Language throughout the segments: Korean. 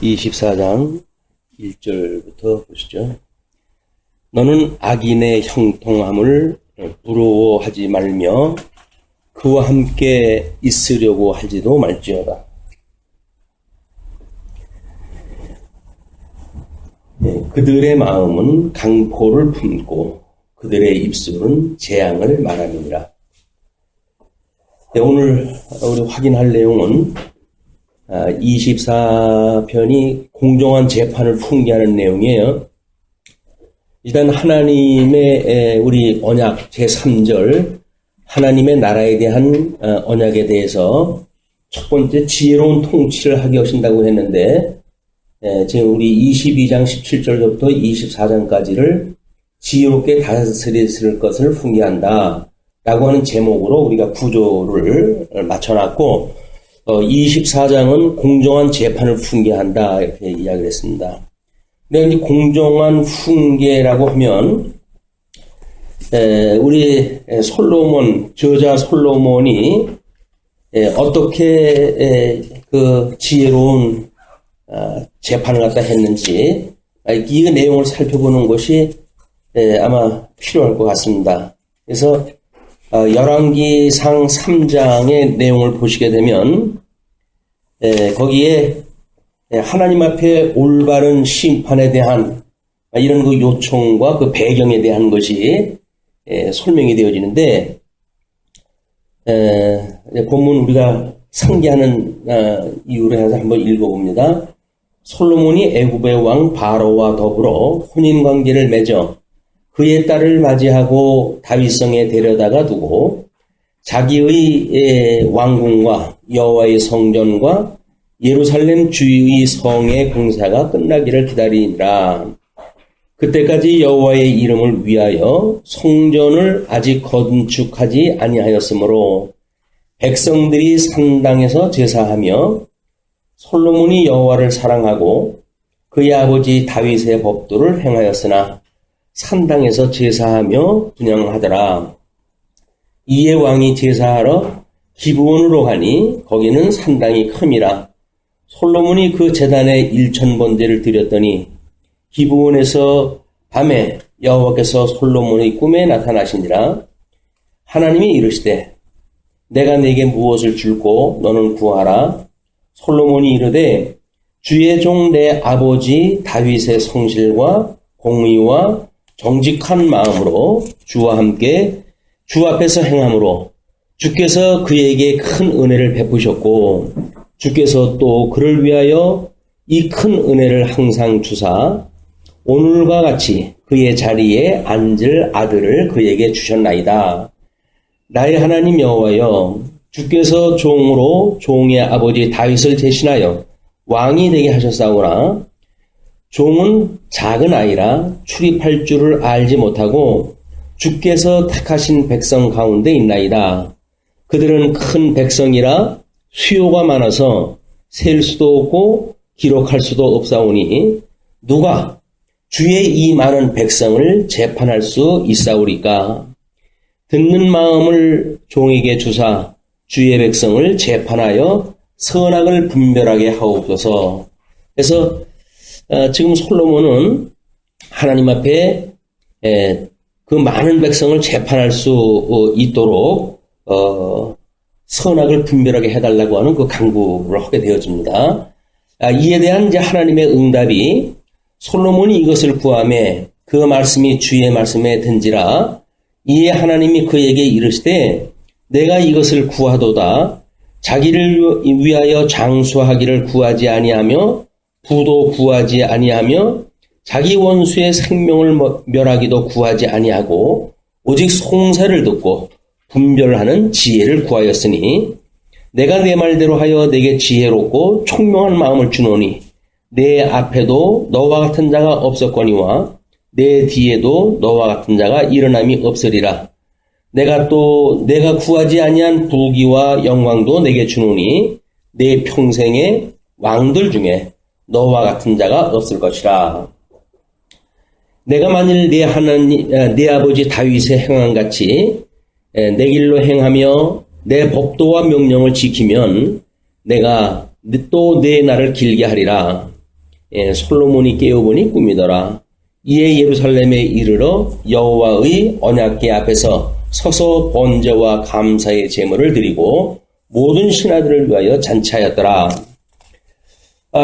24장 1절부터 보시죠. 너는 악인의 형통함을 부러워하지 말며 그와 함께 있으려고 하지도 말지어다. 그들의 마음은 강포를 품고 그들의 입술은 재앙을 말함이니라. 오늘 우리 확인할 내용은 24편이 공정한 재판을 풍기하는 내용이에요. 일단 하나님의 우리 언약 제3절 하나님의 나라에 대한 언약에 대해서 첫 번째 지혜로운 통치를 하게 하신다고 했는데, 지금 우리 22장 17절부터 24장까지를 지혜롭게 다스릴 것을 풍기한다 라고 하는 제목으로 우리가 구조를 맞춰놨고, 24장은 공정한 재판을 풍기한다 이렇게 이야기를 했습니다. 근데 이제 공정한 훈계라고 하면 우리 저자 솔로몬이 어떻게 그 지혜로운 재판을 갖다 했는지 이 내용을 살펴보는 것이 아마 필요할 것 같습니다. 그래서 열왕기상 3장의 내용을 보시게 되면 거기에 하나님 앞에 올바른 심판에 대한 이런 그 요청과 그 배경에 대한 것이 설명이 되어지는데, 본문 우리가 상기하는 이유로 해서 한번 읽어봅니다. 솔로몬이 애굽의 왕 바로와 더불어 혼인관계를 맺어 그의 딸을 맞이하고 다윗성에 데려다가 두고 자기의 왕궁과 여호와의 성전과 예루살렘 주위의 성의 공사가 끝나기를 기다리니라. 그때까지 여호와의 이름을 위하여 성전을 아직 건축하지 아니하였으므로 백성들이 산당에서 제사하며 솔로몬이 여호와를 사랑하고 그의 아버지 다윗의 법도를 행하였으나 산당에서 제사하며 분향하더라. 이에 왕이 제사하러 기브온으로 가니 거기는 산당이 큼이라. 솔로몬이 그 제단에 1000번제를 드렸더니 기브온에서 밤에 여호와께서 솔로몬의 꿈에 나타나시니라. 하나님이 이르시되 내가 네게 무엇을 줄고 너는 구하라. 솔로몬이 이르되 주의 종 내 아버지 다윗의 성실과 공의와 정직한 마음으로 주와 함께 주 앞에서 행함으로 주께서 그에게 큰 은혜를 베푸셨고 주께서 또 그를 위하여 이 큰 은혜를 항상 주사 오늘과 같이 그의 자리에 앉을 아들을 그에게 주셨나이다. 나의 하나님 여호와여, 주께서 종으로 종의 아버지 다윗을 대신하여 왕이 되게 하셨사오나 종은 작은 아이라 출입할 줄을 알지 못하고 주께서 택하신 백성 가운데 있나이다. 그들은 큰 백성이라 수요가 많아서 셀 수도 없고 기록할 수도 없사오니 누가 주의 이 많은 백성을 재판할 수 있사오리까? 듣는 마음을 종에게 주사 주의 백성을 재판하여 선악을 분별하게 하옵소서. 그래서 지금 솔로몬은 하나님 앞에 그 많은 백성을 재판할 수 있도록 선악을 분별하게 해달라고 하는 그 간구를 하게 되어집니다. 이에 대한 이제 하나님의 응답이 솔로몬이 이것을 구하매 그 말씀이 주의 말씀에 든지라. 이에 하나님이 그에게 이르시되 내가 이것을 구하도다. 자기를 위하여 장수하기를 구하지 아니하며 부도 구하지 아니하며 자기 원수의 생명을 멸하기도 구하지 아니하고 오직 송사를 듣고 분별하는 지혜를 구하였으니 내가 내 말대로 하여 내게 지혜롭고 총명한 마음을 주노니 내 앞에도 너와 같은 자가 없었거니와 내 뒤에도 너와 같은 자가 일어남이 없으리라. 내가 구하지 아니한 부귀와 영광도 내게 주노니 내 평생의 왕들 중에 너와 같은 자가 없을 것이라. 내가 만일 내 아버지 다윗의 행함 같이 내 길로 행하며 내 법도와 명령을 지키면 내가 또 내 날을 길게 하리라. 솔로몬이 깨어보니 꿈이더라. 이에 예루살렘에 이르러 여호와의 언약궤 앞에서 서서 번제와 감사의 제물을 드리고 모든 신하들을 위하여 잔치하였더라.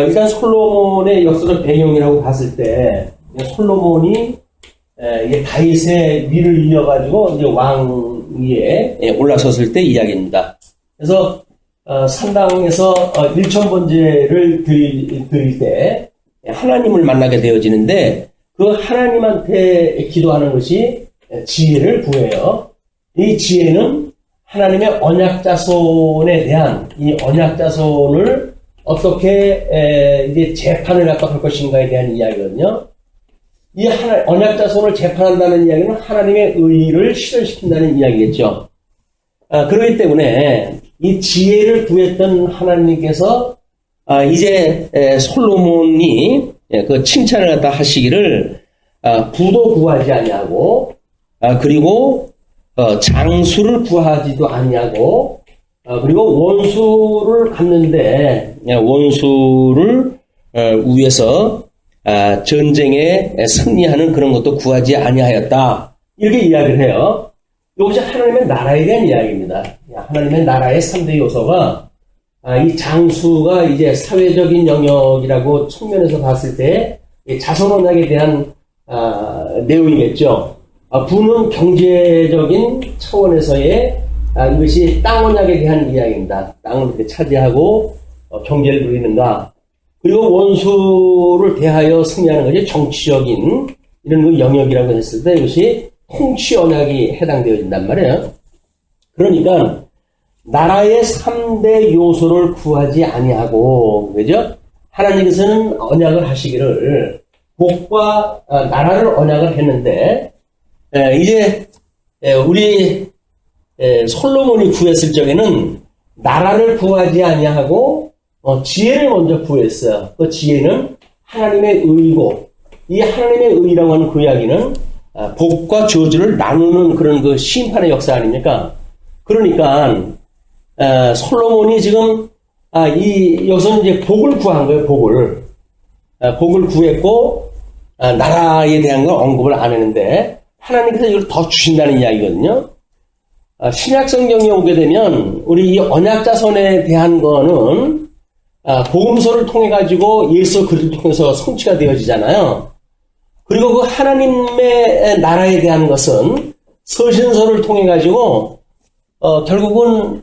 일단 솔로몬의 역사적 배경이라고 봤을 때 솔로몬이 다윗의 위를 이어가지고 이제 왕 위에 올라섰을 때 이야기입니다. 그래서 산당에서 일천번제를 드릴 때 하나님을 만나게 되어지는데 그 하나님한테 기도하는 것이 지혜를 구해요. 이 지혜는 하나님의 언약자손에 대한 이 언약자손을 어떻게 이제 재판을 갖다 할 것인가에 대한 이야기거든요. 이 언약자손을 재판한다는 이야기는 하나님의 의를 실현시킨다는 이야기겠죠. 그렇기 때문에 이 지혜를 구했던 하나님께서 이제 솔로몬이 그 칭찬을 갖다 하시기를 부도 구하지 아니하고 그리고 장수를 구하지도 아니하고 그리고 원수를 갚는데 원수를 위해서 전쟁에 승리하는 그런 것도 구하지 아니하였다. 이렇게 이야기를 해요. 이것이 하나님의 나라에 대한 이야기입니다. 하나님의 나라의 3대 요소가 이 장수가 이제 사회적인 영역이라고 측면에서 봤을 때 자손 언약에 대한 내용이겠죠. 부는 경제적인 차원에서의 이것이 땅 언약에 대한 이야기입니다. 땅을 이렇게 차지하고 경제를 누리는가. 그리고 원수를 대하여 승리하는 것이 정치적인 이런 그 영역이라고 했을 때 이것이 통치 언약이 해당되어진단 말이에요. 그러니까 나라의 3대 요소를 구하지 아니하고, 그죠? 하나님께서는 언약을 하시기를 복과 나라를 언약을 했는데 이제 우리 솔로몬이 구했을 적에는 나라를 구하지 아니하고 지혜를 먼저 구했어요. 그 지혜는 하나님의 의고, 이 하나님의 의라고 하는 그 이야기는 복과 저주를 나누는 그런 그 심판의 역사 아닙니까? 그러니까 솔로몬이 지금 여기서는 이제 복을 구한 거예요. 복을 구했고 나라에 대한 걸 언급을 안 했는데 하나님께서 이걸 더 주신다는 이야기거든요. 신약 성경에 오게 되면 우리 이 언약자손에 대한 거는 복음서를 통해 가지고 예수 그리스도를 통해서 성취가 되어지잖아요. 그리고 그 하나님의 나라에 대한 것은 서신서를 통해 가지고 결국은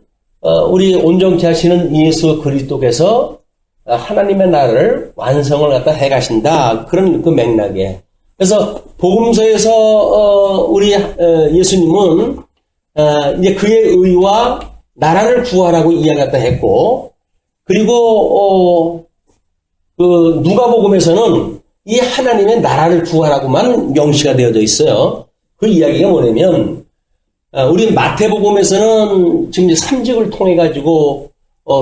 우리 온전케 하시는 예수 그리스도께서 하나님의 나라를 완성을 갖다 해 가신다. 그런 그 맥락에. 그래서 복음서에서 우리 예수님은 이제 그의 의와 나라를 구하라고 이야기 갖다 했고, 그리고 그 누가복음에서는 이 하나님의 나라를 구하라고만 명시가 되어져 있어요. 그 이야기가 뭐냐면 우리 마태복음에서는 지금 이제 3직을 통해 가지고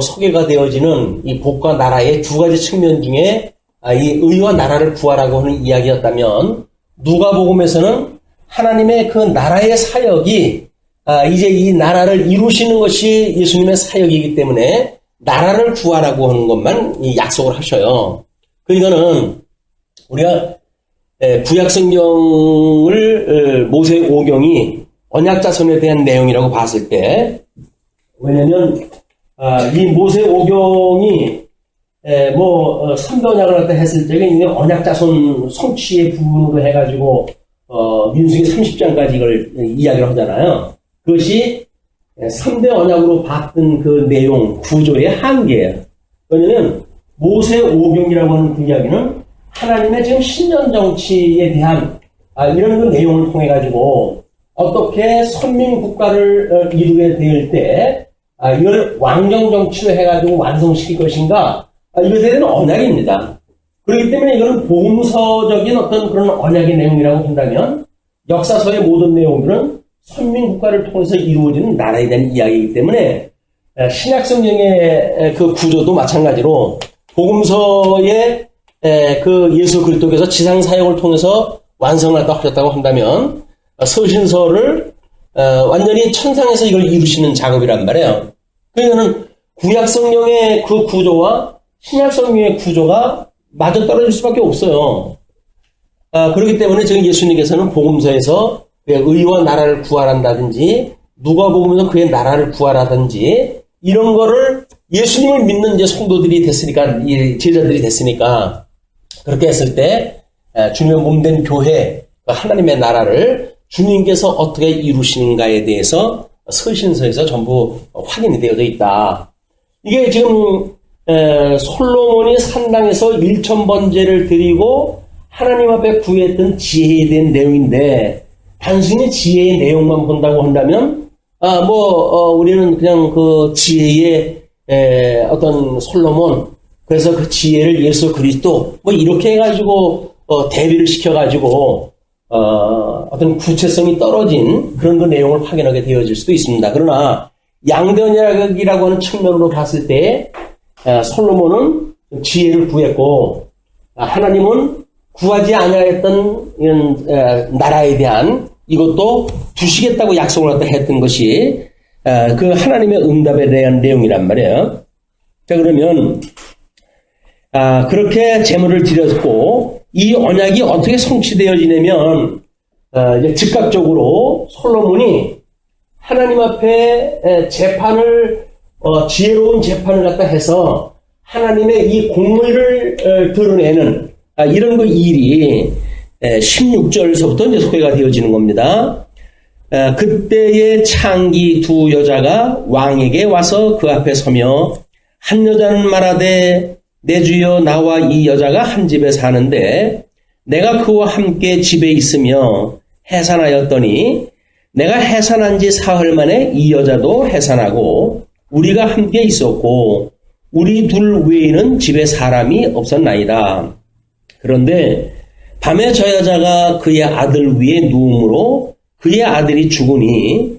소개가 되어지는 이 복과 나라의 두 가지 측면 중에 이 의와 나라를 구하라고 하는 이야기였다면 누가복음에서는 하나님의 그 나라의 사역이 이제 이 나라를 이루시는 것이 예수님의 사역이기 때문에 나라를 구하라고 하는 것만 약속을 하셔요. 그러니까는 우리가 구약 성경을 모세 오경이 언약자손에 대한 내용이라고 봤을 때, 왜냐면 이 모세 오경이 3대 언약을 갖다 했을 적에 이제 언약자손 성취의 부분으로 해가지고 민수기 30장까지 이걸 이야기를 하잖아요. 그것이 3대 언약으로 봤던 그 내용, 구조의 한계예요. 왜냐면 모세 오경이라고 하는 그 이야기는 하나님의 지금 신전 정치에 대한 이런 그 내용을 통해 가지고 어떻게 선민 국가를 이루게 될 때 이걸 왕정 정치로 해가지고 완성시킬 것인가, 이것에 대한 언약입니다. 그렇기 때문에 이거는 복음서적인 어떤 그런 언약의 내용이라고 한다면 역사서의 모든 내용들은 선민 국가를 통해서 이루어지는 나라에 대한 이야기이기 때문에 신약 성경의 그 구조도 마찬가지로 복음서의 그 예수 그리스도께서 지상 사역을 통해서 완성을 하셨다고 한다면 서신서를 완전히 천상에서 이걸 이루시는 작업이란 말이에요. 그러니까는 구약 성경의 그 구조와 신약 성경의 구조가 맞아 떨어질 수밖에 없어요. 그렇기 때문에 지금 예수님께서는 복음서에서 의와 나라를 구하란다든지 누가복음에서 그의 나라를 구하라든지 이런 거를 예수님을 믿는 이제 성도들이 됐으니까, 제자들이 됐으니까 그렇게 했을 때 주님의 몸된 교회, 하나님의 나라를 주님께서 어떻게 이루시는가에 대해서 서신서에서 전부 확인이 되어져 있다. 이게 지금 솔로몬이 산당에서 1000번제를 드리고 하나님 앞에 구했던 지혜에 대한 내용인데, 단순히 지혜의 내용만 본다고 한다면 우리는 그냥 그 지혜의 어떤 솔로몬, 그래서 그 지혜를 예수 그리스도 이렇게 해가지고 대비를 시켜가지고 어떤 구체성이 떨어진 그런 그 내용을 확인하게 되어질 수도 있습니다. 그러나 양변이라고 하는 측면으로 봤을 때 솔로몬은 지혜를 구했고, 하나님은 구하지 아니하였던 이런 나라에 대한 이것도 주시겠다고 약속을 갖다 했던 것이 그 하나님의 응답에 대한 내용이란 말이에요. 자, 그러면 그렇게 제물을 드렸고, 이 언약이 어떻게 성취되어지냐면 이제 즉각적으로 솔로몬이 하나님 앞에 재판을 지혜로운 재판을 갖다 해서 하나님의 이 공의를 드러내는 이런 그 일이 16절서부터 이제 소개가 되어지는 겁니다. 그때의 창기 두 여자가 왕에게 와서 그 앞에 서며, 한 여자는 말하되 내 주여, 나와 이 여자가 한 집에 사는데 내가 그와 함께 집에 있으며 해산하였더니, 내가 해산한 지 사흘 만에 이 여자도 해산하고 우리가 함께 있었고 우리 둘 외에는 집에 사람이 없었나이다. 그런데 밤에 저 여자가 그의 아들 위에 누움으로 그의 아들이 죽으니,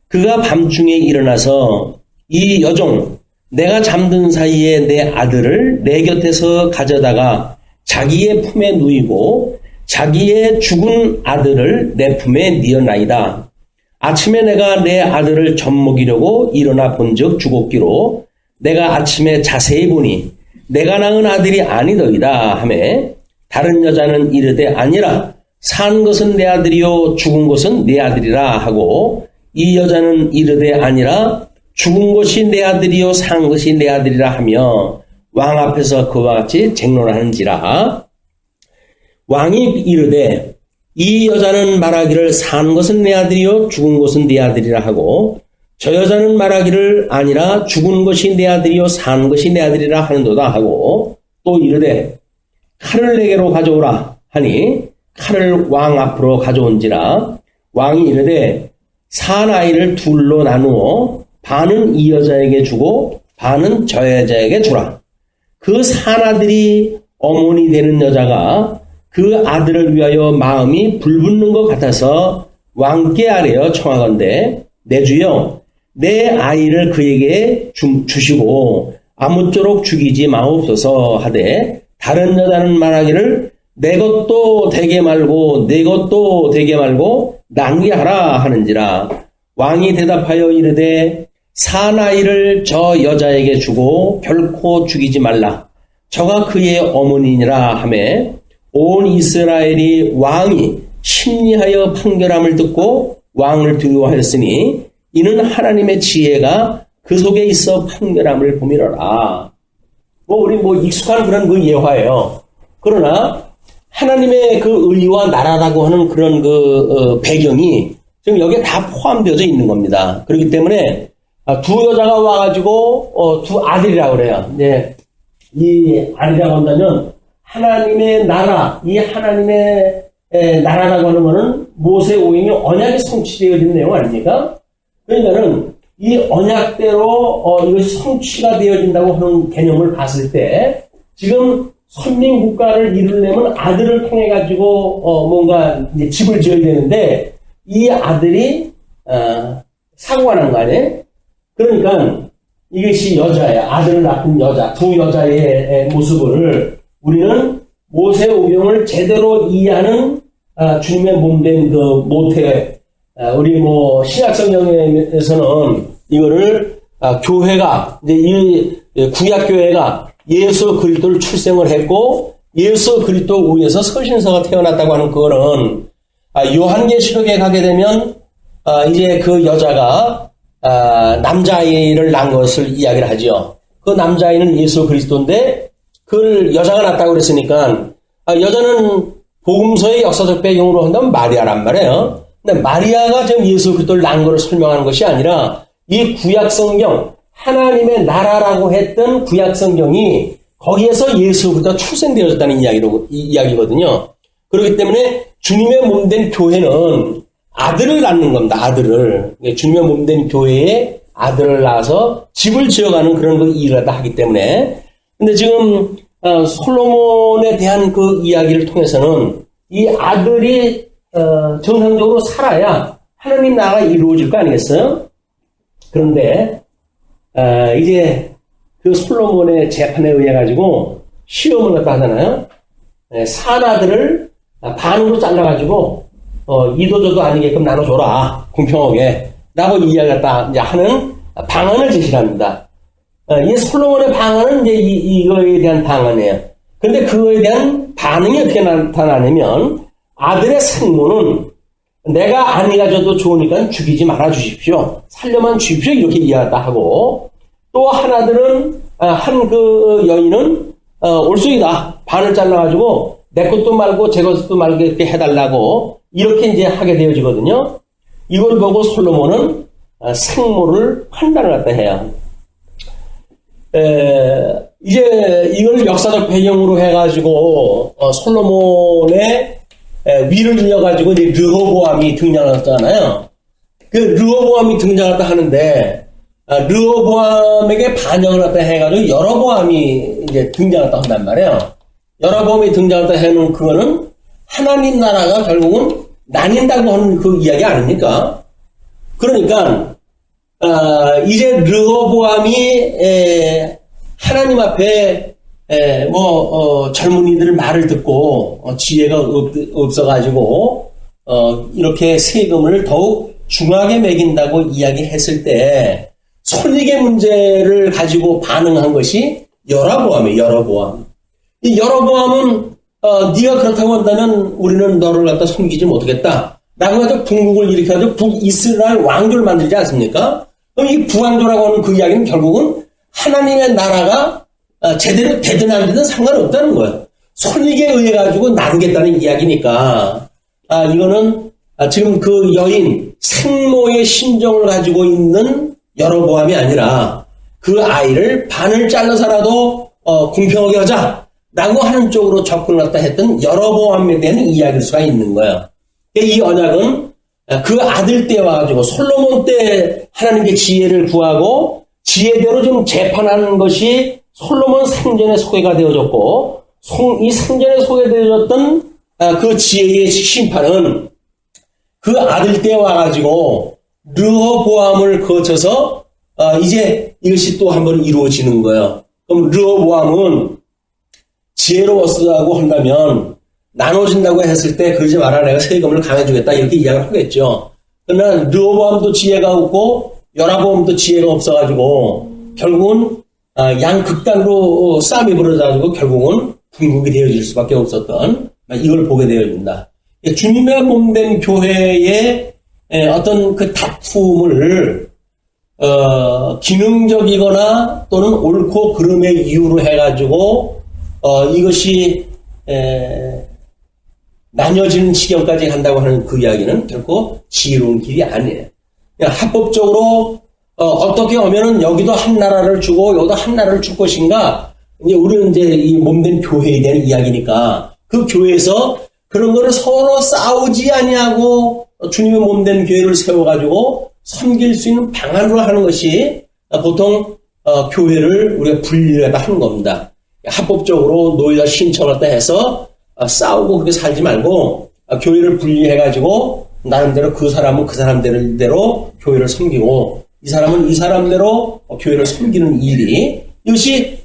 그가 밤중에 일어나서 이 여종 내가 잠든 사이에 내 아들을 내 곁에서 가져다가 자기의 품에 누이고 자기의 죽은 아들을 내 품에 뉘었나이다. 아침에 내가 내 아들을 젖먹이려고 일어나 본즉 죽었기로 내가 아침에 자세히 보니 내가 낳은 아들이 아니더이다 하매, 다른 여자는 이르되 아니라 산 것은 내 아들이요 죽은 것은 내 아들이라 하고, 이 여자는 이르되 아니라 죽은 것이 내 아들이요 산 것이 내 아들이라 하며 왕 앞에서 그와 같이 쟁론하는지라. 왕이 이르되 이 여자는 말하기를 산 것은 내 아들이요 죽은 것은 내 아들이라 하고, 저 여자는 말하기를 아니라 죽은 것이 내 아들이요 산 것이 내 아들이라 하는도다 하고, 또 이르되 칼을 내게로 가져오라 하니 칼을 왕 앞으로 가져온지라. 왕이 이르되 산 아이를 둘로 나누어 반은 이 여자에게 주고 반은 저 여자에게 주라. 그 산 아들이 어머니 되는 여자가 그 아들을 위하여 마음이 불붙는 것 같아서 왕께 아뢰어 청하건대, 내 주여 내 아이를 그에게 주시고 아무쪼록 죽이지 마옵소서 하되, 다른 여자는 말하기를 내 것도 되게 말고 내 것도 되게 말고 낭비하라 하는지라. 왕이 대답하여 이르되 산 아이를 저 여자에게 주고 결코 죽이지 말라. 저가 그의 어머니니라 하매, 온 이스라엘이 왕이 심리하여 판결함을 듣고 왕을 두려워하였으니 이는 하나님의 지혜가 그 속에 있어 판결함을 보미러라. 우리 익숙한 그런 그 예화예요. 그러나 하나님의 그 의와 나라라고 하는 그런 그 배경이 지금 여기에 다 포함되어져 있는 겁니다. 그렇기 때문에 두 여자가 와가지고 두 아들이라고 그래요. 네. 이 아들이라고 한다면 하나님의 나라, 이 하나님의 나라라고 하는 것은 모세 오행의 언약이 성취되어진 내용 아닙니까? 그러니까는 이 언약대로 이것이 성취가 되어진다고 하는 개념을 봤을 때, 지금 선민국가를 이루려면 아들을 통해 가지고 뭔가 이제 집을 지어야 되는데, 이 아들이 사고가 난 거 아니에요? 그러니까 이것이 여자예요. 아들을 낳은 여자, 두 여자의 모습을 우리는 모세 오경을 제대로 이해하는 주님의 몸된 그 모태, 우리 신약성경에서는 이거를 교회가 이제 이 구약 교회가 예수 그리스도를 출생을 했고 예수 그리스도 위에서 서신서가 태어났다고 하는 그거는 요한계시록에 가게 되면 이제 그 여자가 남자아이를 낳은 것을 이야기를 하죠. 그 남자아이는 예수 그리스도인데 그걸 여자가 낳았다고 그랬으니까 여자는 복음서의 역사적 배경으로 한다면 마리아란 말이에요. 근데 마리아가 지금 예수 그리스도를 낳은 것을 설명하는 것이 아니라 이 구약성경 하나님의 나라라고 했던 구약성경이 거기에서 예수 그리스도가 출생되어졌다는 이야기거든요. 그렇기 때문에 주님의 몸된 교회는 아들을 낳는 겁니다. 아들을. 주님의 몸된 교회에 아들을 낳아서 집을 지어가는 그런 그 일을 갖다 하기 때문에. 근데 지금 솔로몬에 대한 그 이야기를 통해서는 이 아들이 정상적으로 살아야 하나님 나라가 이루어질 거 아니겠어요? 그런데 이제 그 솔로몬의 재판에 의해 가지고 시험을 갖다 하잖아요. 사나들을 반으로 잘라가지고 이도저도 아니게끔 나눠줘라 공평하게 라고 이야기했다 이제 하는 방안을 제시합니다. 이 솔로몬의 방안은 이제 이거에 대한 방안이에요. 그런데 그거에 대한 반응이 어떻게 나타나냐면 아들의 생모는 내가 안 가져도 좋으니까 죽이지 말아 주십시오. 살려만 주십시오. 이렇게 이야기했다 하고 또 하나들은 한 그 여인은 올소이다. 반을 잘라가지고 내 것도 말고 제 것도 말고 이렇게 해달라고 이렇게 이제 하게 되어지거든요. 이걸 보고 솔로몬은 생모를 판단을 갖다 해요. 이제 이걸 역사적 배경으로 해가지고 솔로몬의 위를 이어가지고 이제 르호보암이 등장했잖아요. 그 르호보암이 등장했다 하는데 르호보암에게 반영을 갖다 해가지고 여로보암이 이제 등장했다 한단 말이에요. 여로보암이 등장했다 해는 그거는 하나님 나라가 결국은 나뉜다고 하는 그 이야기 아닙니까? 그러니까 이제 르호보암이 하나님 앞에 젊은이들 말을 듣고 지혜가 없어가지고 이렇게 세금을 더욱 중하게 매긴다고 이야기했을 때 손익의 문제를 가지고 반응한 것이 여로보암이에요. 여로보암. 이 여로보암은 네가 그렇다고 한다면 우리는 너를 갖다 섬기지 못하겠다. 라고 해서 북국을 일으켜서 북이스라엘 왕조를 만들지 않습니까? 그럼 이 북왕조라고 하는 그 이야기는 결국은 하나님의 나라가 제대로 되든 안 되든 상관없다는 거예요. 손익에 의해 가지고 나누겠다는 이야기니까 이거는 지금 그 여인 생모의 심정을 가지고 있는 여로보암이 아니라 그 아이를 반을 잘라서라도 공평하게 하자라고 하는 쪽으로 접근을 갖다 했던 여로보암에 대한 이야기일 수가 있는 거예요. 이 언약은 그 아들 때 와가지고 솔로몬 때 하나님께 지혜를 구하고 지혜대로 좀 재판하는 것이 솔로몬 생전에 소개가 되어졌고 이 생전에 소개되어졌던 그 지혜의 심판은 그 아들 때 와가지고 르호보암을 거쳐서 이제 이것이 또 한번 이루어지는 거예요. 그럼 르호보암은 지혜로웠다고 한다면 나눠진다고 했을 때 그러지 마라 내가 세금을 강해주겠다 이렇게 이야기를 하겠죠. 그러나 르호보암도 지혜가 없고 여로보암도 지혜가 없어가지고 결국은 양극단으로 싸움이 벌어져가지고 결국은 분국이 되어질 수밖에 없었던 이걸 보게 되어진다. 주님의 몸된 교회의 어떤 그 다툼을 기능적이거나 또는 옳고 그름의 이유로 해가지고 이것이 나뉘어지는 지경까지 간다고 하는 그 이야기는 결코 지혜로운 길이 아니에요. 그냥 합법적으로 어떻게 하면은 여기도 한 나라를 주고 여기도 한 나라를 줄 것인가? 이제 우리는 이제 이 몸된 교회에 대한 이야기니까 그 교회에서 그런 거를 서로 싸우지 아니하고 주님의 몸된 교회를 세워가지고 섬길 수 있는 방안으로 하는 것이 보통 교회를 우리가 분리를 하는 겁니다. 합법적으로 노예가 신청을 해서 싸우고 그렇게 살지 말고 교회를 분리해가지고 나름대로 그 사람은 그 사람대로 교회를 섬기고 이 사람은 이 사람대로 교회를 섬기는 일이 이것이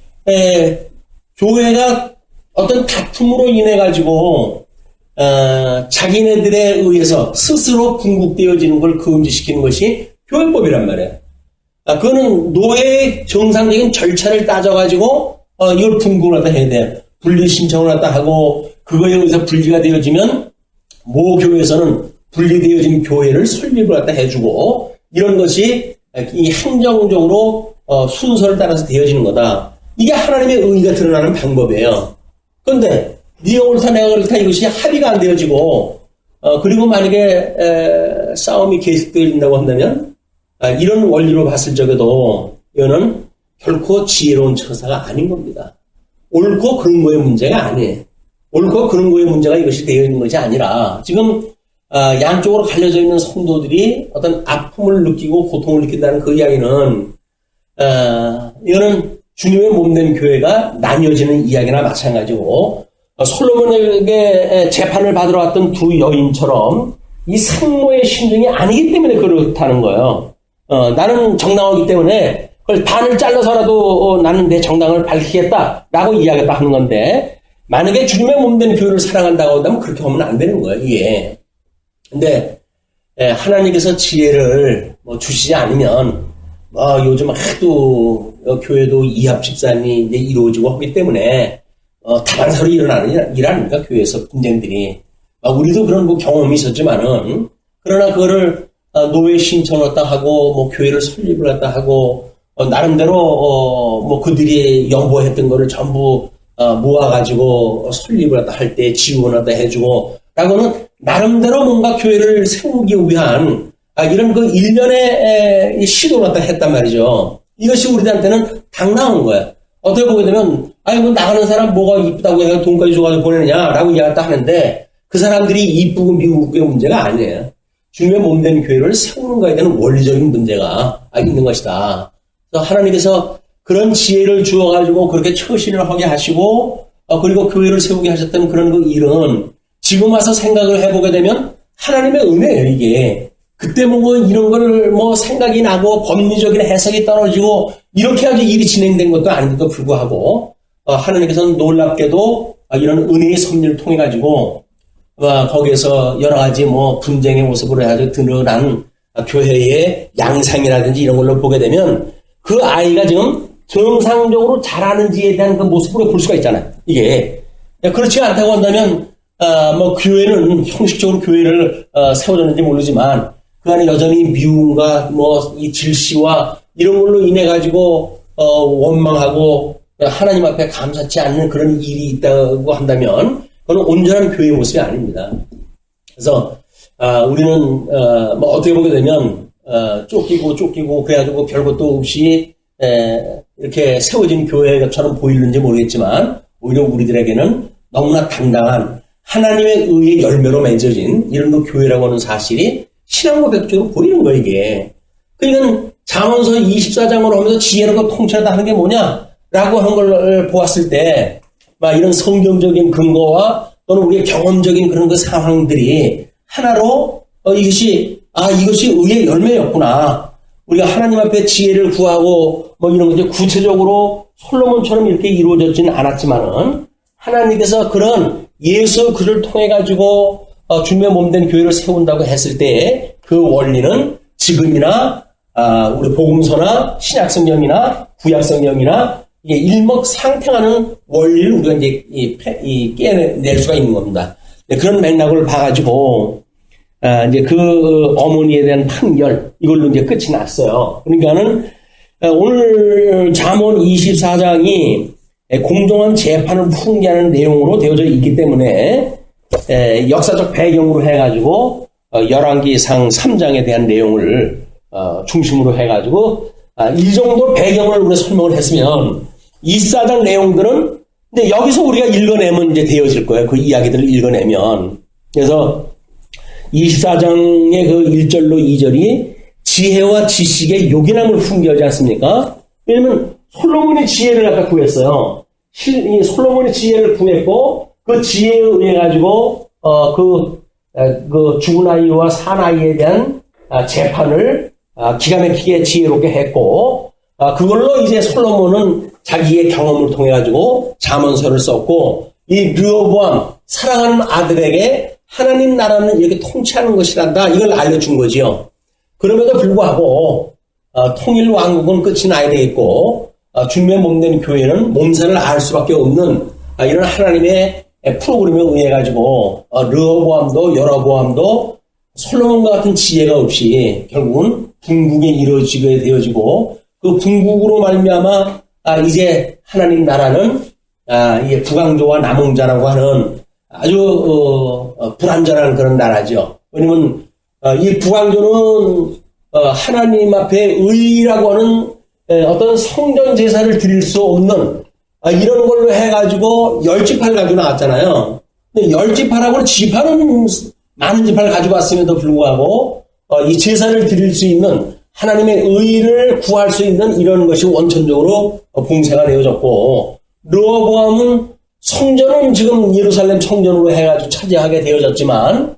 교회가 어떤 다툼으로 인해 가지고 자기네들에 의해서 스스로 분국되어지는 걸 금지시키는 것이 교회법이란 말이에요. 그거는 노예의 정상적인 절차를 따져가지고 이걸 분국을 해야 돼요. 분리 신청을 갖다 하고 그거에 의해서 분리가 되어지면 모 교회에서는 분리되어진 교회를 설립을 갖다 해주고 이런 것이 이 행정적으로 순서를 따라서 되어지는 거다. 이게 하나님의 의의가 드러나는 방법이에요. 그런데 네가 옳다 내가 옳다 이것이 합의가 안 되어지고 그리고 만약에 싸움이 계속되어진다고 한다면 이런 원리로 봤을 적에도 이거는 결코 지혜로운 처사가 아닌 겁니다. 옳고 그런 거의 문제가 아니에요. 옳고 그런 거의 문제가 이것이 되어 있는 것이 아니라 지금 양쪽으로 갈려져 있는 성도들이 어떤 아픔을 느끼고 고통을 느낀다는 그 이야기는 이거는 주님의 몸된 교회가 나뉘어지는 이야기나 마찬가지고 솔로몬에게 재판을 받으러 왔던 두 여인처럼 이 상모의 심정이 아니기 때문에 그렇다는 거예요. 나는 정당하기 때문에 그걸 반을 잘라서라도 나는 내 정당을 밝히겠다라고 이야기했다 하는 건데 만약에 주님의 몸된 교회를 사랑한다고 한다면 그렇게 하면 안 되는 거예요. 이게. 근데 하나님께서 지혜를 주시지 않으면 요즘 하도 교회도 이합 집산이 이제 이루어지고 하기 때문에 다반사로 일어나는 일 아닙니까? 교회에서 분쟁들이. 우리도 그런 경험이 있었지만은 그러나 그거를 노예 신청을 갖다 하고 교회를 설립을 갖다 하고 나름대로 그들이 연보했던 거를 전부 모아가지고 설립을 갖다 할 때 지원을 갖다 해주고 라고는 나름대로 뭔가 교회를 세우기 위한 이런 그 일련의 시도를 갖다 했단 말이죠. 이것이 우리들한테는 당당한 거야. 어떻게 보게 되면 나가는 사람 뭐가 이쁘다고 해서 돈까지 줘가지고 보내느냐라고 이야기를 하는데 그 사람들이 이쁘고 미국의 문제가 아니에요. 주님의 몸된 교회를 세우는 거에 대한 원리적인 문제가 있는 것이다. 그래서 하나님께서 그런 지혜를 주어가지고 그렇게 처신을 하게 하시고 그리고 교회를 세우게 하셨던 그런 그 일은 지금 와서 생각을 해보게 되면 하나님의 은혜예요, 이게. 그때 이런 거를 생각이 나고 법리적인 해석이 떨어지고 이렇게 아주 일이 진행된 것도 아닌데도 불구하고 하나님께서는 놀랍게도 이런 은혜의 섭리를 통해 가지고 거기에서 여러 가지 분쟁의 모습으로 해가지고 드러난 교회의 양상이라든지 이런 걸로 보게 되면 그 아이가 지금 정상적으로 자라는지에 대한 그 모습으로 볼 수가 있잖아요. 이게 그렇지 않다고 한다면 교회는 형식적으로 교회를 세워졌는지 모르지만 그 안에 여전히 미움과 이 질시와 이런 걸로 인해 가지고 원망하고 하나님 앞에 감사치 않는 그런 일이 있다고 한다면 그건 온전한 교회의 모습이 아닙니다. 그래서 우리는 어떻게 보게 되면 쫓기고 그래가지고 별것도 없이 이렇게 세워진 교회처럼 보이는지 모르겠지만 오히려 우리들에게는 너무나 당당한 하나님의 의의 열매로 맺어진 이런 그 교회라고 하는 사실이 신앙 고백적으로 보이는 거예요, 이게. 그러니까 잠언서 24장으로 하면서 지혜롭고 통찰하다 하는 게 뭐냐라고 하는 걸 보았을 때 이런 성경적인 근거와 또는 우리의 경험적인 그런 그 상황들이 하나로 이것이 의의 열매였구나. 우리가 하나님 앞에 지혜를 구하고 이런 거 구체적으로 솔로몬처럼 이렇게 이루어졌지는 않았지만은 하나님께서 그런 예수 그를 통해 가지고 주님의 몸된 교회를 세운다고 했을 때 그 원리는 지금이나 우리 복음서나 신약성경이나 구약성경이나 이게 일맥상통하는 원리를 우리가 이제 깨낼 수가 있는 겁니다. 그런 맥락을 봐가지고 이제 그 어머니에 대한 판결 이걸로 이제 끝이 났어요. 그러니까는 오늘 잠언 24장이 공정한 재판을 풍기하는 내용으로 되어져 있기 때문에 역사적 배경으로 해가지고 열왕기상 3장에 대한 내용을 중심으로 해가지고 이 정도 배경을 우리가 설명을 했으면 24장 내용들은 근데 여기서 우리가 읽어내면 이제 되어질 거예요. 그 이야기들을 읽어내면. 그래서 24장의 그 1절로 2절이 지혜와 지식의 요긴함을 풍기하지 않습니까? 왜냐면 솔로몬이 지혜를 갖다 구했어요. 솔로몬이 지혜를 구했고 그 지혜에 의해 가지고 그 죽은 아이와 산 아이에 대한 재판을 기가 막히게 지혜롭게 했고 그걸로 이제 솔로몬은 자기의 경험을 통해 가지고 잠언서를 썼고 이 르호보암 사랑하는 아들에게 하나님 나라는 이렇게 통치하는 것이란다 이걸 알려준 거지요. 그럼에도 불구하고 통일 왕국은 끝이 나야 되겠고 주님의 몸된 교회는 몸살을 알 수밖에 없는 이런 하나님의 프로그램에 의해 가지고 르호보암도 여로보암도 솔로몬과 같은 지혜가 없이 결국은 궁극에 이루어지게 되어지고 그 궁극으로 말미암아 이제 하나님 나라는 이게 북왕조와 남왕조라고 하는 아주 불완전한 그런 나라죠. 왜냐면 이 북왕조는 하나님 앞에 의라고 하는 어떤 성전 제사를 드릴 수 없는 이런 걸로 해가지고 10지파를 가지고 나왔잖아요. 근데 10지파라고는 지파는 많은 지파를 가지고 왔음에도 불구하고 이 제사를 드릴 수 있는 하나님의 의를 구할 수 있는 이런 것이 원천적으로 봉쇄가 되어졌고 르호보암은 성전은 지금 예루살렘 성전으로 해가지고 차지하게 되어졌지만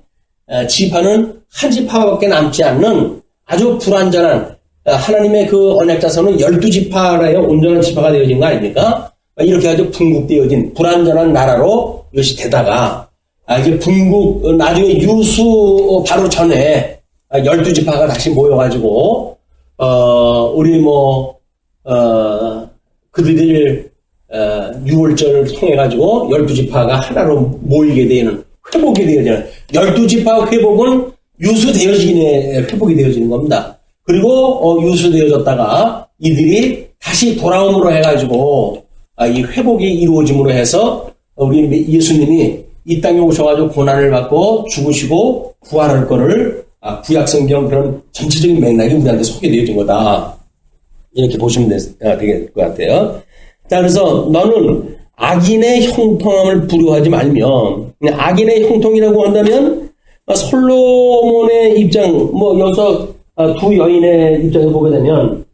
지파는 한 지파밖에 남지 않는 아주 불완전한 하나님의 그 언약 자손은 12지파라요 온전한 지파가 되어진 거 아닙니까? 이렇게 아주 분국되어진 불완전한 나라로 이것이 되다가 이제 분국 나중에 유수 바로 전에 12지파가 다시 모여가지고 우리 그들을 6월절을 통해가지고 12지파가 하나로 모이게 되는 회복이 되어지는 12지파 회복은 유수되어지네 회복이 되어지는 겁니다. 그리고 유수되어졌다가 이들이 다시 돌아옴으로 해가지고 이 회복이 이루어짐으로 해서 우리 예수님이 이 땅에 오셔가지고 고난을 받고 죽으시고 부활할 거를 구약성경 그런 전체적인 맥락이 우리한테 소개되어진 거다. 이렇게 보시면 될 것 같아요. 자, 그래서 너는 악인의 형통함을 부려하지 말며, 악인의 형통이라고 한다면 솔로몬의 입장, 여기서 두 여인의 입장에서 보게 되면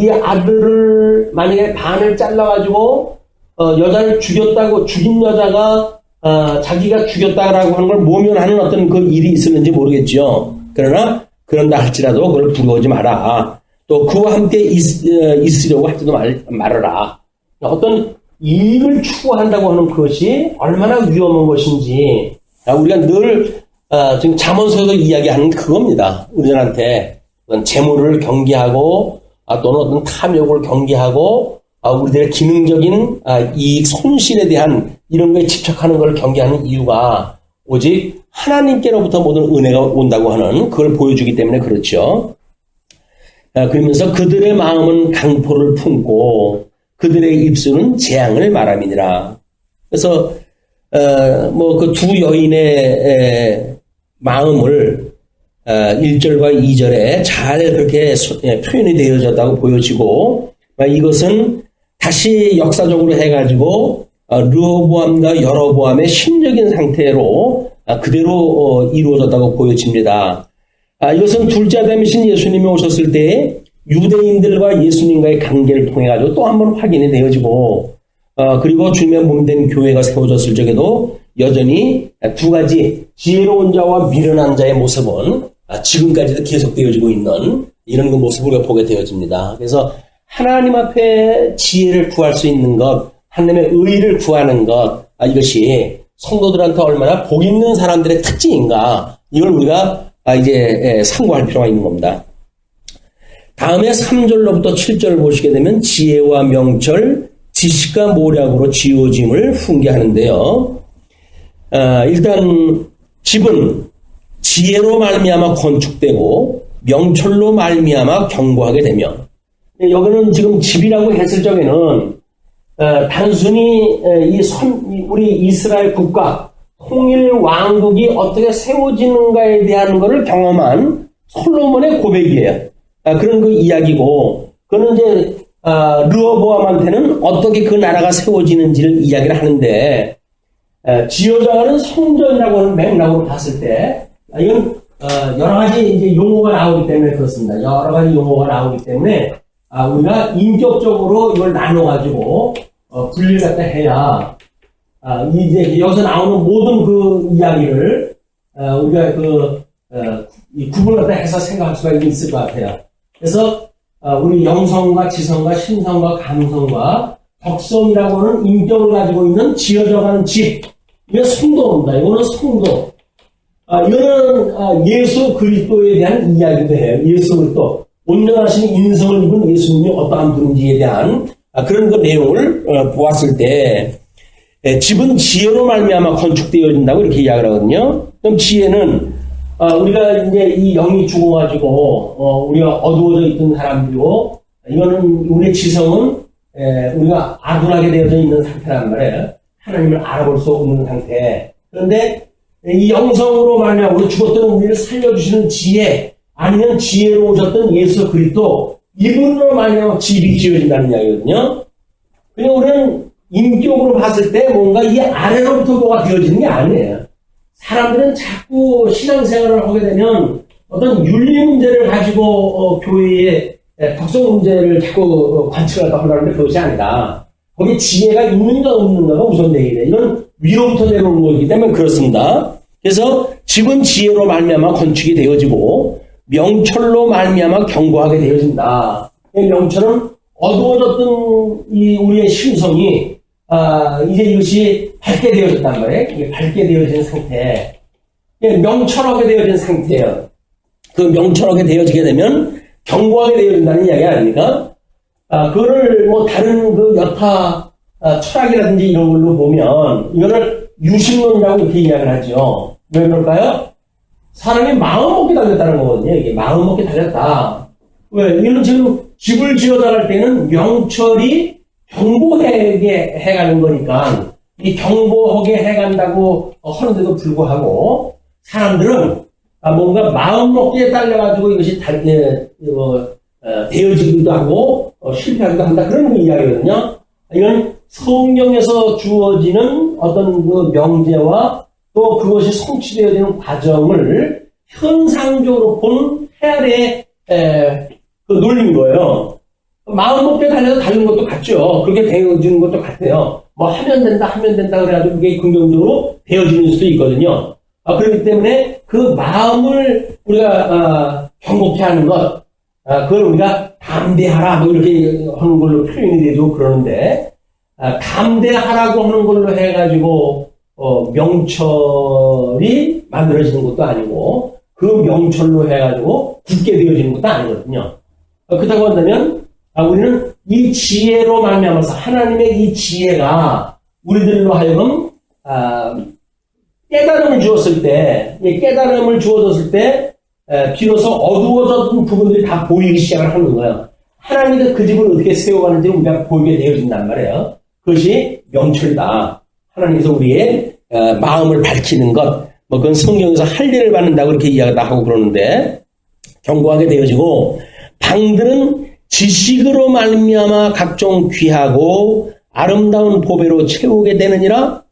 이 아들을 만약에 반을 잘라가지고 여자를 죽였다고 죽인 여자가 자기가 죽였다라고 하는 걸 모면하는 어떤 그 일이 있었는지 모르겠죠. 그러나 그런다 할지라도 그걸 부러워하지 마라. 또 그와 함께 있으려고 할지도 말아라. 어떤 이익을 추구한다고 하는 것이 얼마나 위험한 것인지 우리가 늘 지금 잠언서에서 이야기하는 그겁니다. 우리들한테 재물을 경계하고 또는 어떤 탐욕을 경계하고 우리들의 기능적인 이익 손실에 대한 이런 거에 집착하는 것을 경계하는 이유가 오직 하나님께로부터 모든 은혜가 온다고 하는 그걸 보여주기 때문에 그렇죠. 그러면서 그들의 마음은 강포를 품고 그들의 입술은 재앙을 말함이니라. 그래서 그 두 여인의 마음을 1절과 2절에 잘 그렇게 표현이 되어졌다고 보여지고 이것은 다시 역사적으로 해가지고 르호보암과 여로보암의 심적인 상태로 그대로 이루어졌다고 보여집니다. 이것은 둘째 아담이신 예수님이 오셨을 때 유대인들과 예수님과의 관계를 통해 가지고 또 한 번 확인이 되어지고 그리고 주님의 몸된 교회가 세워졌을 적에도 여전히 두 가지 지혜로운 자와 미련한 자의 모습은 지금까지도 계속되어지고 있는 이런 그 모습을 보게 되어집니다. 그래서 하나님 앞에 지혜를 구할 수 있는 것, 하나님의 의를 구하는 것, 이것이 성도들한테 얼마나 복 있는 사람들의 특징인가, 이걸 우리가 이제 상고할 필요가 있는 겁니다. 다음에 3절로부터 7절을 보시게 되면 지혜와 명철, 지식과 모략으로 지어짐을 훈계하는데요. 일단 집은 지혜로 말미암아 건축되고 명철로 말미암아 견고하게 되며, 여기는 지금 집이라고 했을 적에는 단순히 우리 이스라엘 국가 통일 왕국이 어떻게 세워지는가에 대한 것을 경험한 솔로몬의 고백이에요. 그런 그 이야기고, 그는 이제 르호보암한테는 어떻게 그 나라가 세워지는지를 이야기를 하는데, 지어져가는 성전이라고 하는 맥락으로 봤을 때 이건 여러 가지 이제 용어가 나오기 때문에 그렇습니다. 여러 가지 용어가 나오기 때문에 우리가 인격적으로 이걸 나눠가지고 분리를 갖다 해야 이제 여기서 나오는 모든 그 이야기를 우리가 이 구분을 갖다 해서 생각할 수가 있을 것 같아요. 그래서 우리 영성과 지성과 심성과 감성과 덕성이라고 하는 인격을 가지고 있는 지어져가는 집, 이건 성도입니다. 이거는 성도. 이거는 예수 그리스도에 대한 이야기도 해요. 예수 그리스도. 온전하신 인성을 입은 예수님이 어떠한 분인지에 대한 그런 그 내용을 보았을 때, 집은 지혜로 말미암아 건축되어진다고 이렇게 이야기를 하거든요. 그럼 지혜는 우리가 이제 이 영이 죽어가지고 우리가 어두워져 있던 사람들이고 이거는 우리의 지성은 우리가 아둔하게 되어져 있는 상태란 말이에요. 하나님을 알아볼 수 없는 상태. 그런데 이 영성으로 말미암아 우리 죽었던 우리를 살려주시는 지혜 아니면 지혜로 오셨던 예수 그리스도 이분으로 말미암아 집이 지어진다는 이야기거든요. 그냥 우리는 인격으로 봤을 때 뭔가 이 아래로부터 뭐가 되어지는 게 아니에요. 사람들은 자꾸 신앙생활을 하게 되면 어떤 윤리 문제를 가지고 교회의 덕성 문제를 자꾸 관측하려고 하는데 그것이 아니다. 거기 지혜가 있는가 없는가가 우선되게 돼. 이건 위로부터 내려오는 거기 때문에 그렇습니다. 그래서 집은 지혜로 말미암아 건축이 되어지고 명철로 말미암아 견고하게 되어진다. 명철은 어두워졌던 이 우리의 심성이 이제 이것이 밝게 되어졌단 말이에요. 이게 밝게 되어진 상태. 명철하게 되어진 상태예요. 그 명철하게 되어지게 되면 견고하게 되어진다는 이야기 아닙니까? 그거를 뭐 다른 그 여타 철학이라든지 이런 걸로 보면 이거를 유심론이라고 이렇게 이야기를 하죠. 왜 그럴까요? 사람이 마음먹기 달렸다는 거거든요. 이게 마음먹기 달렸다. 왜? 이거는 지금 집을 지어나갈 때는 명철이 경보하게 해가는 거니까 이 경보하게 해간다고 하는데도 불구하고 사람들은 뭔가 마음먹기에 딸려가지고 이것이 되어지기도 하고 실패하기도 한다 그런 이야기거든요. 이건 성경에서 주어지는 어떤 그 명제와 또 그것이 성취되어지는 과정을 현상적으로 본 헤아리의 그 논리인 거예요. 마음먹기에 달려서 다른 것도 같죠. 그렇게 되어지는 것도 같아요. 뭐 하면 된다 그래가지고 그게 긍정적으로 되어지는 수도 있거든요. 그렇기 때문에 그 마음을 우리가 경고케 하는 것, 그걸 우리가 담대하라 뭐 이렇게 하는 걸로 표현이 되죠. 그러는데 담대하라고 하는 걸로 해가지고 명철이 만들어지는 것도 아니고 그 명철로 해가지고 굳게 되어지는 것도 아니거든요. 그렇다고 한다면 우리는 이 지혜로 말미암아서 하나님의 이 지혜가 우리들로 하여금 깨달음을 주었을 때, 깨달음을 주어졌을 때 비로소 어두워졌던 부분들이 다 보이기 시작을 하는 거예요. 하나님이 그 집을 어떻게 세워가는지 우리가 보이게 되어진단 말이에요. 그것이 명철이다. 하나님께서 우리의 마음을 밝히는 것, 뭐 그건 성경에서 할례를 받는다고 그렇게 이야기하고 그러는데 견고하게 되어지고 방들은 지식으로 말미암아 각종 귀하고 아름다운 보배로 채우게 되느니라.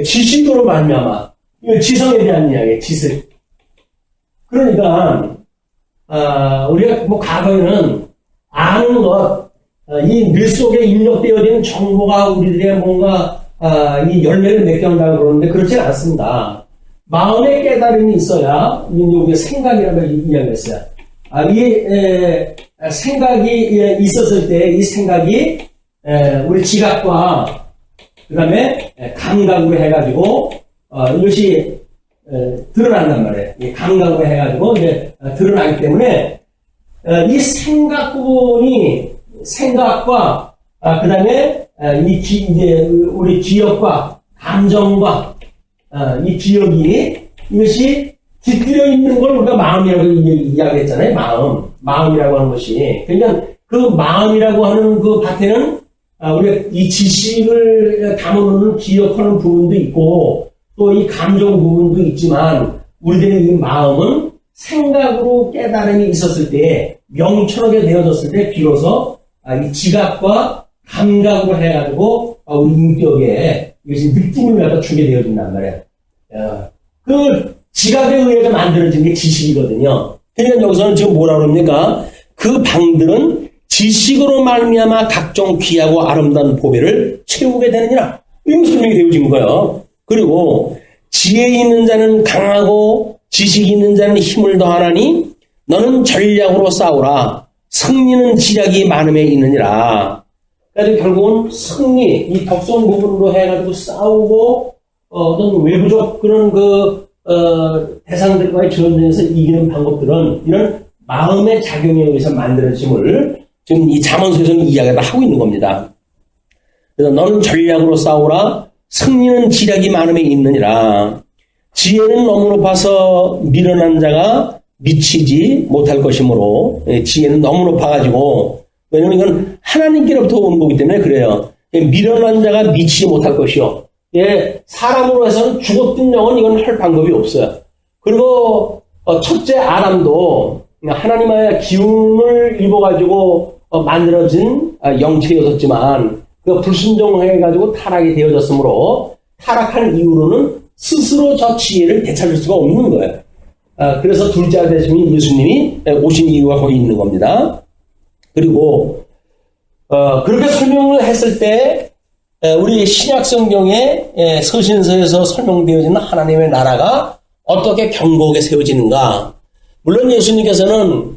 지식으로 말미암아. 이거 지성에 대한 이야기예요. 지식. 그러니까 우리가 뭐 과거에는 아는 것, 이 늘 속에 입력되어진 정보가 우리들의 뭔가 이 열매를 맺게 한다고 그러는데 그렇지는 않습니다. 마음의 깨달음이 있어야 우리가 생각이라고 이야기했어요. 이 생각이 있었을 때 이 생각이 우리 지각과 그 다음에 감각으로 해가지고 이것이 드러난단 말이에요. 이 감각으로 해가지고 이제 드러나기 때문에 이 생각 부분이 생각과 그 다음에 이제 우리 기억과 감정과 이 기억이 이것이 깃들여 있는 걸 우리가 마음이라고 이야기했잖아요. 마음이라고 하는 것이. 그러니까 그 마음이라고 하는 그 밭에는 우리가 이 지식을 담아놓는 기억하는 부분도 있고 또 이 감정 부분도 있지만 우리들의 이 마음은 생각으로 깨달음이 있었을 때 명철하게 되어졌을 때 비로소 이 지각과 감각으로 해가지고 우리 인격에 이것이 느낌을 갖다 주게 되어진단 말이에요. 그 지각에 의해서 만들어진 게 지식이거든요. 그러니까 여기서는 지금 뭐라 그럽니까? 그 방들은 지식으로 말미암아 각종 귀하고 아름다운 보배를 채우게 되느니라. 이런 설명이 되어진 거예요. 그리고 지혜 있는 자는 강하고 지식이 있는 자는 힘을 더하나니 너는 전략으로 싸우라. 승리는 지략이 많음에 있느니라. 그래서 결국은 승리, 이 덕성 부분으로 해가지고 싸우고 어떤 외부적 그런 대상들과의 전쟁에서 이기는 방법들은 이런 마음의 작용에 의해서 만들어짐을 지금 이 잠언서에서는 이야기를 하고 있는 겁니다. 그래서 너는 전략으로 싸우라. 승리는 지략이 많음에 있느니라. 지혜는 너무 높아서 미련한 자가 미치지 못할 것이므로, 지혜는 너무 높아가지고, 왜냐면 이건 하나님께로부터 오는 거기 때문에 그래요. 미련한 자가 미치지 못할 것이요. 사람으로 해서는 죽었던 영은 이건 할 방법이 없어요. 그리고 첫째 아담도 하나님의 기운을 입어가지고 만들어진 영체였었지만 그 불순종해가지고 타락이 되어졌으므로 타락한 이후로는 스스로 저 지혜를 되찾을 수가 없는 거예요. 그래서 둘째 되신 예수님이 오신 이유가 거기 있는 겁니다. 그리고 그렇게 설명을 했을 때 우리 신약 성경의 서신서에서 설명되어지는 하나님의 나라가 어떻게 견고하게 세워지는가. 물론 예수님께서는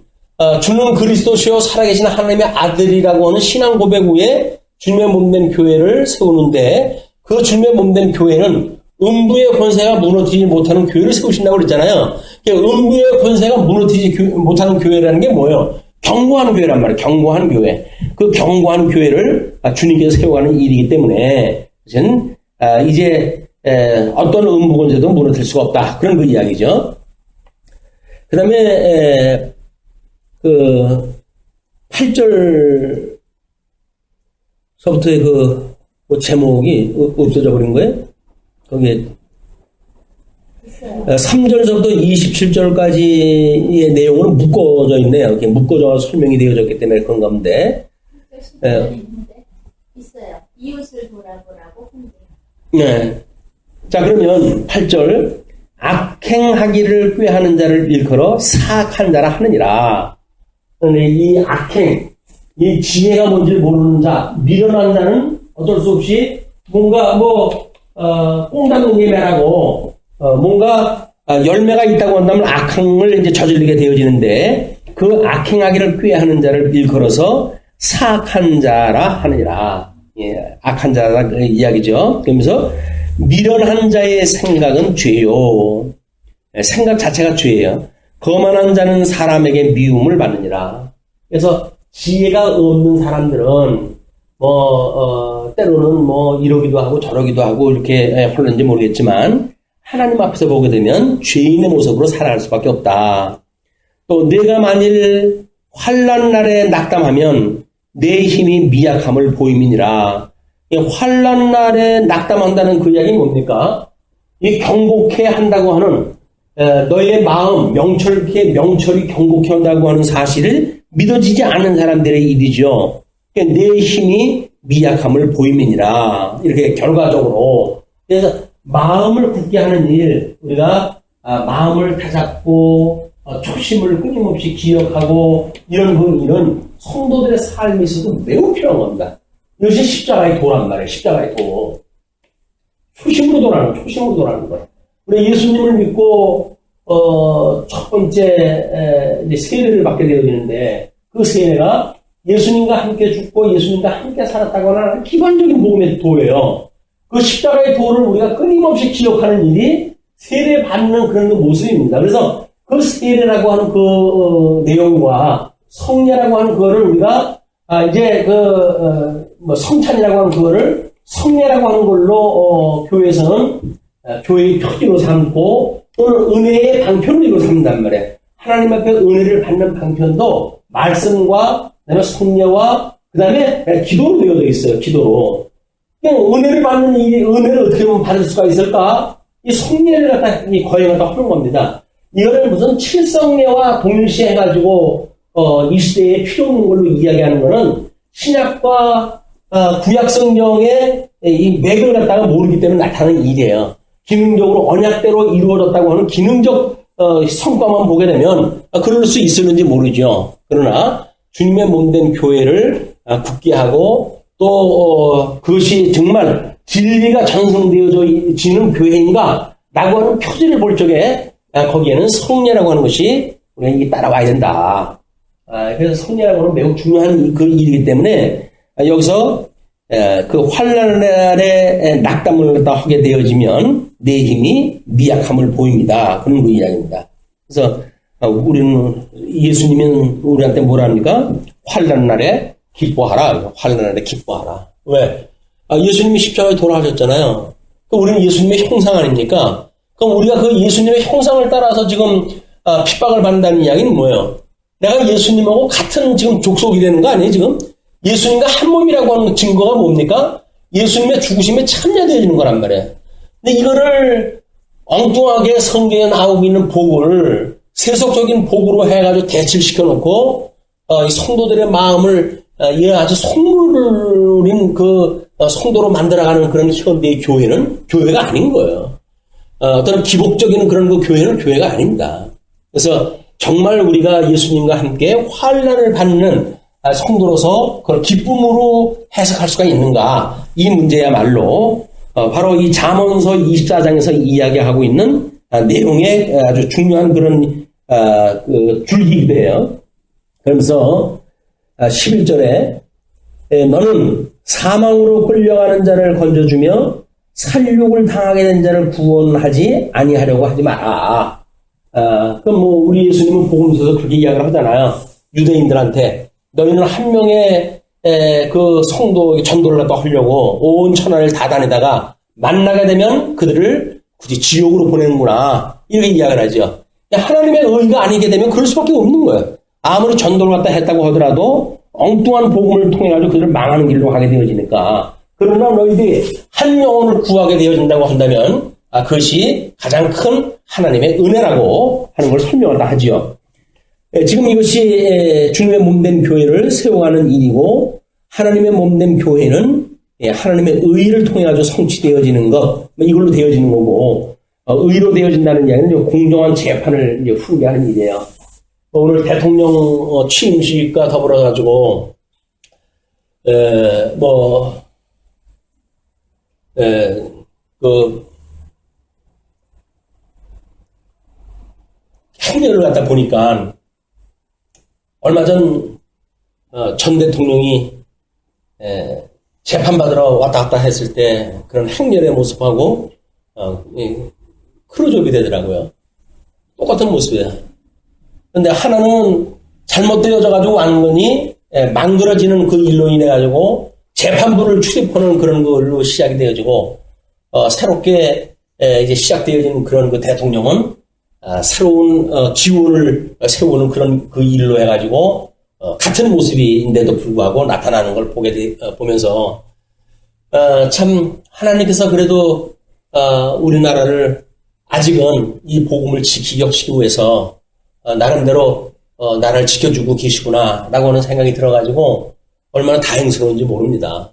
주는 그리스도시요 살아계신 하나님의 아들이라고 하는 신앙 고백 후에 주님의 몸된 교회를 세우는데 그 주님의 몸된 교회는 음부의 권세가 무너지지 못하는 교회를 세우신다고 그랬잖아요. 음부의 권세가 무너지지 못하는 교회라는 게 뭐예요? 견고한 교회란 말이에요. 견고한 교회. 그 견고한 교회를 주님께서 세워가는 일이기 때문에 이제 어떤 음부 권세도 무너뜨릴 수가 없다. 그런 그 이야기죠. 그 다음에 그 8절서부터의 그 제목이 없어져 버린 거예요. 거기에 3절서부터 27절까지의 내용으로 묶어져 있네요. 이렇게 묶어져 설명이 되어졌기 때문에 그런 건데. 있어요. 이웃을 돌아보라고 훈계. 네. 자, 그러면 8절. 악행하기를 꾀하는 자를 일컬어 사악한 자라 하느니라. 이 악행, 이 지혜가 뭔지를 모르는 자, 미련한 자는 어쩔 수 없이 뭔가 꽁다는 예매라고 뭔가 열매가 있다고 한다면 악행을 이제 저지르게 되어지는데 그 악행하기를 꾀하는 자를 일컬어서 사악한 자라 하느니라. 예, 악한 자라 그 이야기죠. 그러면서 미련한 자의 생각은 죄요. 생각 자체가 죄예요. 거만한 자는 사람에게 미움을 받느니라. 그래서 지혜가 없는 사람들은 때로는 이러기도 하고 저러기도 하고 이렇게 홀른지 모르겠지만 하나님 앞에서 보게 되면 죄인의 모습으로 살아갈 수밖에 없다. 또 내가 만일 환난 날에 낙담하면 내 힘이 미약함을 보임이니라. 환난 날에 낙담한다는 그 이야기는 뭡니까? 이 경고케 한다고 하는 너의 마음 명철이 경고케 한다고 하는 사실을 믿어지지 않는 사람들의 일이죠. 내 힘이 미약함을 보임이니라. 이렇게 결과적으로. 그래서 마음을 굳게 하는 일, 우리가 마음을 다잡고 초심을 끊임없이 기억하고 이런 그 일은 성도들의 삶에 있어도 매우 필요한 겁니다. 이것이 십자가의 도란 말이에요. 십자가의 도. 초심으로 돌아가는 거예요. 우리 예수님을 믿고 첫 번째 세례를 받게 되어지는데 그 세례가 예수님과 함께 죽고 예수님과 함께 살았다고 하는 기본적인 복음의 도예요. 그 십자가의 도를 우리가 끊임없이 기억하는 일이 세례 받는 그런 모습입니다. 그래서 그 세례라고 하는 그 내용과 성례라고 하는 그거를 우리가 이제 성찬이라고 하는 그거를 성례라고 하는 걸로 교회에서는 교회의 표지로 삼고 또는 은혜의 방편으로 삼는단 말이에요. 하나님 앞에 은혜를 받는 방편도 말씀과 그다음에 성례와 그다음에 기도로 되어져 있어요. 기도로. 은혜를 받는 일이 은혜를 어떻게 보면 받을 수가 있을까? 이 성례를 갖다 이 거행을 하는 겁니다. 이거를 무슨 칠성례와 동일시해가지고 이 시대에 필요 없는 걸로 이야기하는 거는 신약과 구약 성경의 이 맥을 갖다가 모르기 때문에 나타나는 일이에요. 기능적으로 언약대로 이루어졌다고 하는 기능적 성과만 보게 되면 그럴 수 있을는지 모르죠. 그러나 주님의 몸된 교회를 굳게 하고 또 그것이 정말 진리가 전성되어지는 교회인가 라고 하는 표지를 볼 적에 거기에는 성례라고 하는 것이 우리가 따라와야 된다. 그래서 성례라고 하는 매우 중요한 그 일이기 때문에 여기서 그 환난의 낙담을 갖다 하게 되어지면 내 힘이 미약함을 보입니다. 그런 그 이야기입니다. 그래서 우리는 예수님은 우리한테 뭐라 합니까? 환난 날에 기뻐하라. 환난 날에 기뻐하라. 왜? 예수님이 십자가에 돌아가셨잖아요. 우리는 예수님의 형상 아닙니까? 그럼 우리가 그 예수님의 형상을 따라서 지금 핍박을 받는다는 이야기는 뭐예요? 내가 예수님하고 같은 지금 족속이 되는 거 아니에요, 지금? 예수님과 한 몸이라고 하는 증거가 뭡니까? 예수님의 죽으심에 참여되어지는 거란 말이에요. 근데 이거를 엉뚱하게 성경에 나오고 있는 복을 세속적인 복으로 해가지고 대치시켜 놓고, 이 성도들의 마음을, 아주 속물인 성도로 만들어가는 그런 현대의 교회는 교회가 아닌 거예요. 어떤 기복적인 그런 그 교회는 교회가 아닙니다. 그래서 정말 우리가 예수님과 함께 환난을 받는 성도로서 그걸 기쁨으로 해석할 수가 있는가? 이 문제야말로 바로 이 잠언서 24장에서 이야기하고 있는 내용의 아주 중요한 그런 줄기이기도 해요. 그러면서 11절에 너는 사망으로 끌려가는 자를 건져주며 살육을 당하게 된 자를 구원하지 아니하려고 하지 마라. 그럼 우리 예수님은 복음서에서 그렇게 이야기를 하잖아요. 유대인들한테 너희는 한 명의 그 성도 전도를 갖다 하려고 온 천하를 다 다니다가 만나게 되면 그들을 굳이 지옥으로 보내는구나. 이렇게 이야기를 하죠. 하나님의 의가 아니게 되면 그럴 수밖에 없는 거예요. 아무리 전도를 갖다 했다고 하더라도 엉뚱한 복음을 통해 가지고 그들을 망하는 길로 가게 되어지니까. 그러나 너희들이 한 영혼을 구하게 되어진다고 한다면 그것이 가장 큰 하나님의 은혜라고 하는 걸 설명을 하지요. 지금 이것이 주님의 몸된 교회를 세워가는 일이고 하나님의 몸된 교회는 하나님의 의를 통해 가지고 성취되어지는 것, 이걸로 되어지는 거고 의로 되어진다는 이야기는 공정한 재판을 훈계하는 일이에요. 오늘 대통령 취임식과 더불어 가지고 행렬을 갖다 보니까 얼마 전 대통령이 재판받으러 왔다 갔다 했을 때 그런 행렬의 모습하고 크루즈업이 되더라고요. 똑같은 모습이에요. 근데 하나는 잘못되어져가지고 왔는 거니 망그러지는 그 일로 인해가지고 재판부를 출입하는 그런 걸로 시작이 되어지고 새롭게 이제 시작되어지는 그런 그 대통령은 새로운 기운을 세우는 그런 그 일로 해가지고 같은 모습인데도 불구하고 나타나는 걸 보면서 참 하나님께서 그래도 우리나라를 아직은 이 복음을 지키기 위해서 나름대로 나라를 지켜주고 계시구나라고 하는 생각이 들어가지고 얼마나 다행스러운지 모릅니다.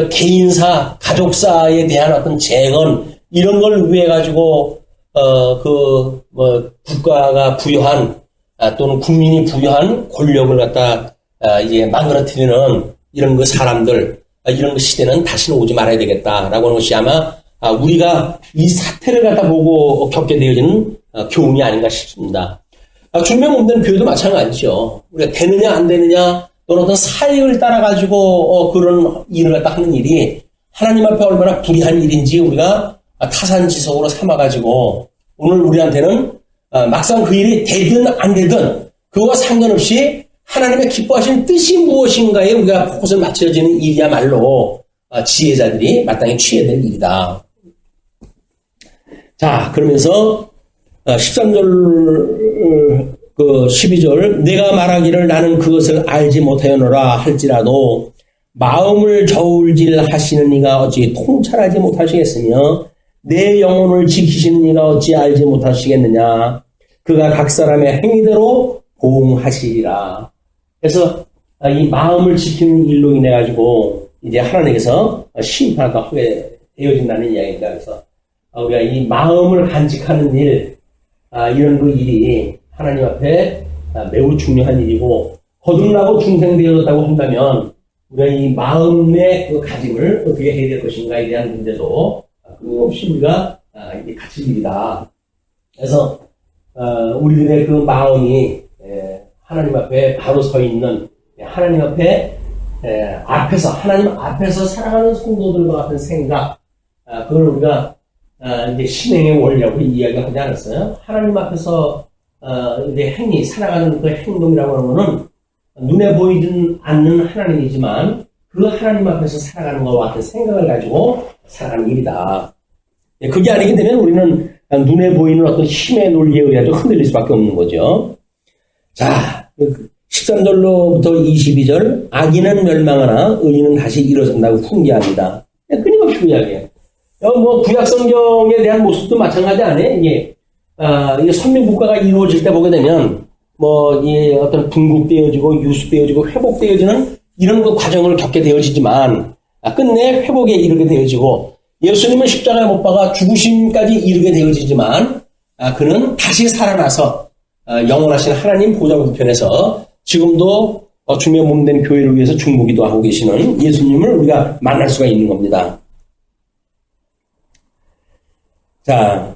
개인사, 가족사에 대한 어떤 재건 이런 걸 위해 가지고 국가가 부여한 또는 국민이 부여한 권력을 갖다 이제 망가뜨리는 이런 그 사람들 이런 그 시대는 다시는 오지 말아야 되겠다라고 하는 것이 아마 우리가 이 사태를 갖다 보고 겪게 되어지는 교훈이 아닌가 싶습니다. 주님의 몸된 교회도 마찬가지죠. 우리가 되느냐 안 되느냐 또는 어떤 사익을 따라 가지고 그런 일을 갖다 하는 일이 하나님 앞에 얼마나 불의한 일인지 우리가 타산지석으로 삼아가지고 오늘 우리한테는 막상 그 일이 되든 안 되든 그거와 상관없이 하나님의 기뻐하시는 뜻이 무엇인가에 우리가 포커스를 맞춰지는 일이야말로 지혜자들이 마땅히 취해야 될 일이다. 자, 그러면서 13절 12절 내가 말하기를 나는 그것을 알지 못하였노라 할지라도 마음을 저울질 하시는 이가 어찌 통찰하지 못하시겠으며 내 영혼을 지키시는 이가 어찌 알지 못하시겠느냐. 그가 각 사람의 행위대로 보응하시리라. 그래서 이 마음을 지키는 일로 인해 가지고 이제 하나님께서 심판을 하게 되어진다는 이야기입니다. 그래서 우리가 이 마음을 간직하는 일, 이런 그 일이 하나님 앞에 매우 중요한 일이고 거듭나고 중생되어졌다고 한다면 우리가 이 마음의 그 가짐을 어떻게 해야 될 것인가에 대한 문제도 끊임없이 우리가 같이 일이다. 그래서 우리들의 그 마음이 하나님 앞에 바로 서 있는 하나님 앞에 앞에서 하나님 앞에서 살아가는 성도들과 같은 생각, 그걸 우리가 이제 신행의 원리라고 이야기하지 않았어요? 하나님 앞에서 이제 행위, 살아가는 그 행동이라고 하는 것은 눈에 보이진 않는 하나님이지만 그 하나님 앞에서 살아가는 것과 같은 생각을 가지고 살아가는 일이다. 그게 아니게 되면 우리는 눈에 보이는 어떤 힘의 논리에 의해서 흔들릴 수밖에 없는 거죠. 자, 13절로부터 22절, 악인은 멸망하나 의인은 다시 일어선다고 훈계합니다. 끊임없이 그 이야기예요. 뭐 구약성경에 대한 모습도 마찬가지 아니에요. 이게 선민국가가 이루어질 때 보게 되면 이 어떤 분국되어지고 유수되어지고 회복되어지는 이런 그 과정을 겪게 되어지지만 끝내 회복에 이르게 되어지고 예수님은 십자가에 못 박아 죽으심까지 이르게 되어지지만 그는 다시 살아나서 영원하신 하나님 보좌 우편에서 지금도 주의 몸된 교회를 위해서 중보기도 하고 계시는 예수님을 우리가 만날 수가 있는 겁니다. 자,